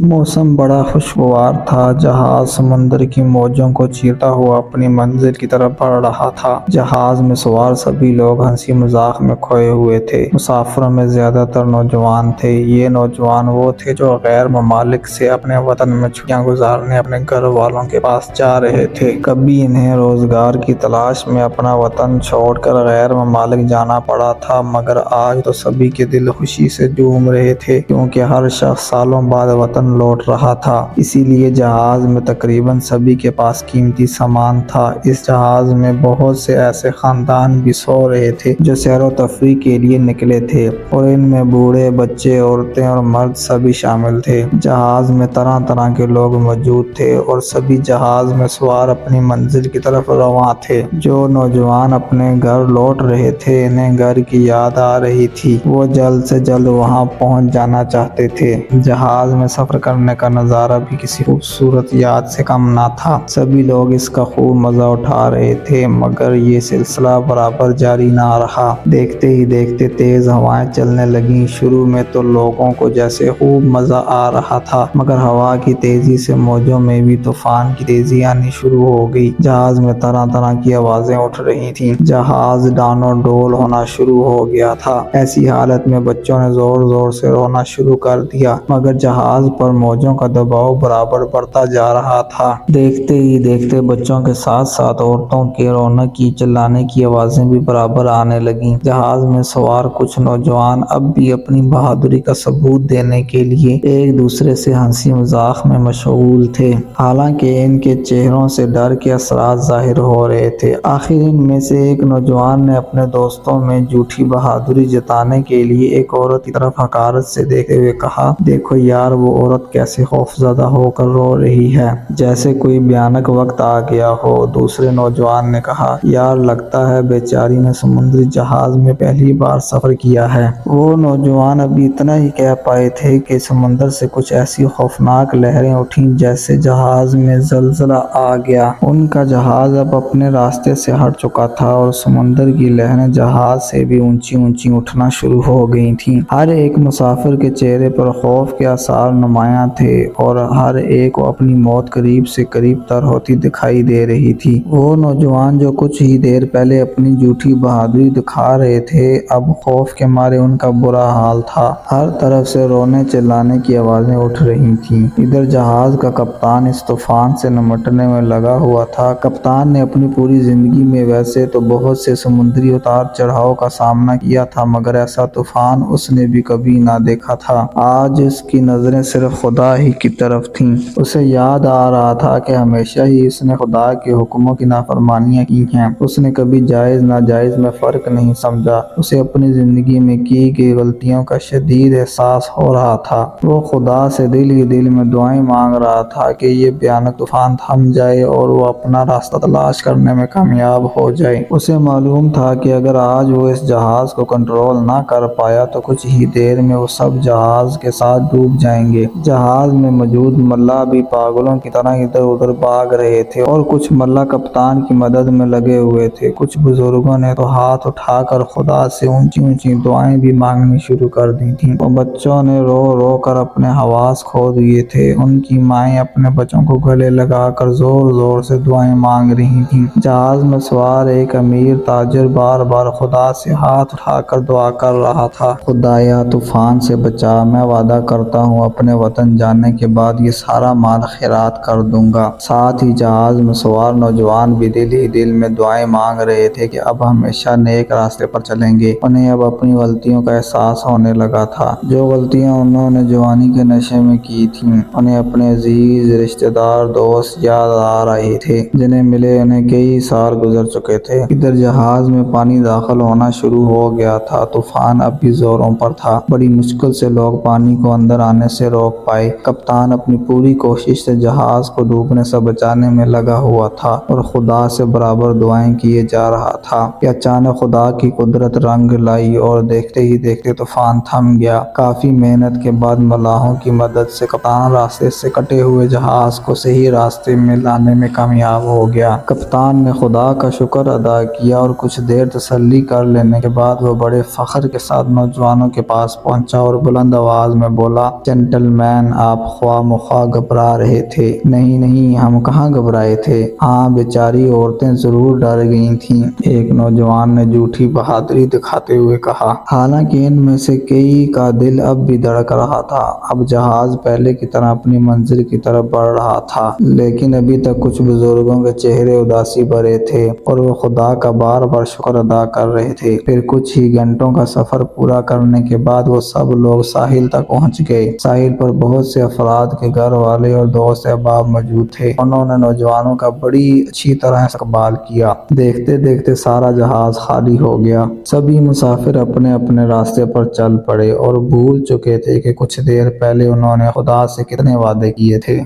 موسم بڑا خوشگوار تھا۔ جہاز سمندر کی موجوں کو چیرتا ہوا اپنی منزل کی طرف بڑھ رہا تھا۔ جہاز میں سوار سبھی لوگ ہنسی مذاق میں کھوئے ہوئے تھے۔ مسافروں میں زیادہ تر نوجوان تھے۔ یہ نوجوان وہ تھے جو غیر ممالک سے اپنے وطن میں چھٹیاں گزارنے اپنے گھر والوں کے پاس جا رہے تھے۔ کبھی انہیں روزگار کی تلاش میں اپنا وطن چھوڑ کر غیر ممالک جانا پڑا تھا، مگر آج تو سبھی کے دل خوشی سے جھوم رہے تھے، کیونکہ ہر شخص سالوں بعد وطن لوٹ رہا تھا۔ اسی لیے جہاز میں تقریباً سبھی کے پاس قیمتی سامان تھا۔ اس جہاز میں بہت سے ایسے خاندان بھی سو رہے تھے جو سیر و تفریح کے لیے نکلے تھے، اور ان میں بوڑھے، بچے، عورتیں اور مرد سبھی شامل تھے۔ جہاز میں طرح طرح کے لوگ موجود تھے اور سبھی جہاز میں سوار اپنی منزل کی طرف رواں تھے۔ جو نوجوان اپنے گھر لوٹ رہے تھے، انہیں گھر کی یاد آ رہی تھی۔ وہ جلد سے جلد وہاں پہنچ جانا چاہتے تھے۔ جہاز میں سفر کرنے کا نظارہ بھی کسی خوبصورت یاد سے کم نہ تھا۔ سبھی لوگ اس کا خوب مزہ اٹھا رہے تھے، مگر یہ سلسلہ برابر جاری نہ رہا۔ دیکھتے ہی دیکھتے تیز ہوائیں چلنے لگیں۔ شروع میں تو لوگوں کو جیسے خوب مزہ آ رہا تھا، مگر ہوا کی تیزی سے موجوں میں بھی طوفان کی تیزی آنی شروع ہو گئی۔ جہاز میں طرح طرح کی آوازیں اٹھ رہی تھیں۔ جہاز ڈانو ڈول ہونا شروع ہو گیا تھا۔ ایسی حالت میں بچوں نے زور زور سے رونا شروع کر دیا، مگر جہاز پر موجوں کا دباؤ برابر بڑھتا جا رہا تھا۔ دیکھتے ہی دیکھتے بچوں کے ساتھ ساتھ عورتوں کے رونے کی، چلانے کی آوازیں بھی برابر آنے لگیں۔ جہاز میں سوار کچھ نوجوان اب بھی اپنی بہادری کا ثبوت دینے کے لیے ایک دوسرے سے ہنسی مذاق میں مشغول تھے، حالانکہ ان کے چہروں سے ڈر کے اثرات ظاہر ہو رہے تھے۔ آخر ان میں سے ایک نوجوان نے اپنے دوستوں میں جھوٹی بہادری جتانے کے لیے ایک عورت کی طرف حقارت سے دیکھتے ہوئے کہا، دیکھو یار، وہ عورت کیسے خوفزدہ ہو کر رو رہی ہے، جیسے کوئی بھیانک وقت آ گیا ہو۔ دوسرے نوجوان نے کہا، یار لگتا ہے بیچاری نے سمندری جہاز میں پہلی بار سفر کیا ہے۔ وہ نوجوان ابھی اتنا ہی کہہ پائے تھے کہ سمندر سے کچھ ایسی خوفناک لہریں اٹھیں جیسے جہاز میں زلزلہ آ گیا۔ ان کا جہاز اب اپنے راستے سے ہٹ چکا تھا اور سمندر کی لہریں جہاز سے بھی اونچی اونچی اٹھنا شروع ہو گئی تھیں۔ ہر ایک مسافر کے چہرے پر خوف کے آثار نمایاں تھے اور ہر ایک کو اپنی موت قریب سے قریب تر ہوتی دکھائی دے رہی تھی۔ وہ نوجوان جو کچھ ہی دیر پہلے اپنی جھوٹی بہادری دکھا رہے تھے، اب خوف کے مارے ان کا برا حال تھا۔ ہر طرف سے رونے چلانے کی آوازیں اٹھ رہی تھیں۔ ادھر جہاز کا کپتان اس طوفان سے نمٹنے میں لگا ہوا تھا۔ کپتان نے اپنی پوری زندگی میں ویسے تو بہت سے سمندری اتار چڑھاؤ کا سامنا کیا تھا، مگر ایسا طوفان اس نے بھی کبھی نہ دیکھا تھا۔ آج اس کی نظریں صرف خدا ہی کی طرف تھیں۔ اسے یاد آ رہا تھا کہ ہمیشہ ہی اس نے خدا کے حکموں کی نافرمانیاں کی ہیں۔ اس نے کبھی جائز ناجائز میں فرق نہیں سمجھا۔ اسے اپنی زندگی میں کی گئی غلطیوں کا شدید احساس ہو رہا تھا۔ وہ خدا سے دل ہی دل میں دعائیں مانگ رہا تھا کہ یہ بھیانک طوفان تھم جائے اور وہ اپنا راستہ تلاش کرنے میں کامیاب ہو جائے۔ اسے معلوم تھا کہ اگر آج وہ اس جہاز کو کنٹرول نہ کر پایا تو کچھ ہی دیر میں وہ سب جہاز کے ساتھ ڈوب جائیں گے۔ جہاز میں موجود ملاح بھی پاگلوں کی طرح ادھر ادھر بھاگ رہے تھے اور کچھ ملاح کپتان کی مدد میں لگے ہوئے تھے۔ کچھ بزرگوں نے تو ہاتھ اٹھا کر خدا سے اونچی اونچی دعائیں بھی مانگنی شروع کر دی تھیں۔ اور بچوں نے رو رو کر اپنے حواس کھو دیے تھے۔ ان کی مائیں اپنے بچوں کو گلے لگا کر زور زور سے دعائیں مانگ رہی تھیں۔ جہاز میں سوار ایک امیر تاجر بار بار خدا سے ہاتھ اٹھا کر دعا کر رہا تھا، خدایا طوفان سے بچا، میں وعدہ کرتا ہوں اپنے وطن جانے کے بعد یہ سارا مال خیرات کر دوں گا۔ ساتھ ہی جہاز میں سوار نوجوان بھی دل ہی دل میں دعائیں مانگ رہے تھے کہ اب ہمیشہ نیک راستے پر چلیں گے۔ انہیں اب اپنی غلطیوں کا احساس ہونے لگا تھا۔ جو غلطیاں انہوں نے جوانی کے نشے میں کی تھیں، انہیں اپنے عزیز رشتہ دار، دوست یاد آ رہے تھے جنہیں ملے انہیں کئی سال گزر چکے تھے۔ ادھر جہاز میں پانی داخل ہونا شروع ہو گیا تھا۔ طوفان اب بھی زوروں پر تھا۔ بڑی مشکل سے لوگ پانی کو اندر آنے سے روک پائے۔ کپتان اپنی پوری کوشش سے جہاز کو ڈوبنے سے بچانے میں لگا ہوا تھا اور خدا سے برابر دعائیں کیے جا رہا تھا کہ اچانک خدا کی قدرت رنگ لائی اور دیکھتے ہی دیکھتے طوفان تھم گیا۔ کافی محنت کے بعد ملاحوں کی مدد سے کپتان راستے سے کٹے ہوئے جہاز کو صحیح راستے میں لانے میں کامیاب ہو گیا۔ کپتان نے خدا کا شکر ادا کیا اور کچھ دیر تسلی کر لینے کے بعد وہ بڑے فخر کے ساتھ نوجوانوں کے پاس پہنچا اور بلند آواز میں بولا، جنٹل مین، حسین آپ خواہ مخواہ گھبرا رہے تھے۔ نہیں نہیں، ہم کہاں گھبرائے تھے، ہاں بیچاری عورتیں ضرور ڈر گئی تھیں، ایک نوجوان نے جھوٹی بہادری دکھاتے ہوئے کہا۔ حالانکہ ان میں سے کئی کا دل اب بھی دھڑک رہا تھا۔ اب جہاز پہلے کی طرح اپنی منزل کی طرف بڑھ رہا تھا، لیکن ابھی تک کچھ بزرگوں کے چہرے اداسی بھرے تھے اور وہ خدا کا بار بار شکر ادا کر رہے تھے۔ پھر کچھ ہی گھنٹوں کا سفر پورا کرنے کے بعد وہ سب لوگ ساحل تک پہنچ گئے۔ ساحل پر بہت سے افراد کے گھر والے اور دوست احباب موجود تھے۔ انہوں نے نوجوانوں کا بڑی اچھی طرح استقبال کیا۔ دیکھتے دیکھتے سارا جہاز خالی ہو گیا۔ سبھی مسافر اپنے اپنے راستے پر چل پڑے اور بھول چکے تھے کہ کچھ دیر پہلے انہوں نے خدا سے کتنے وعدے کیے تھے۔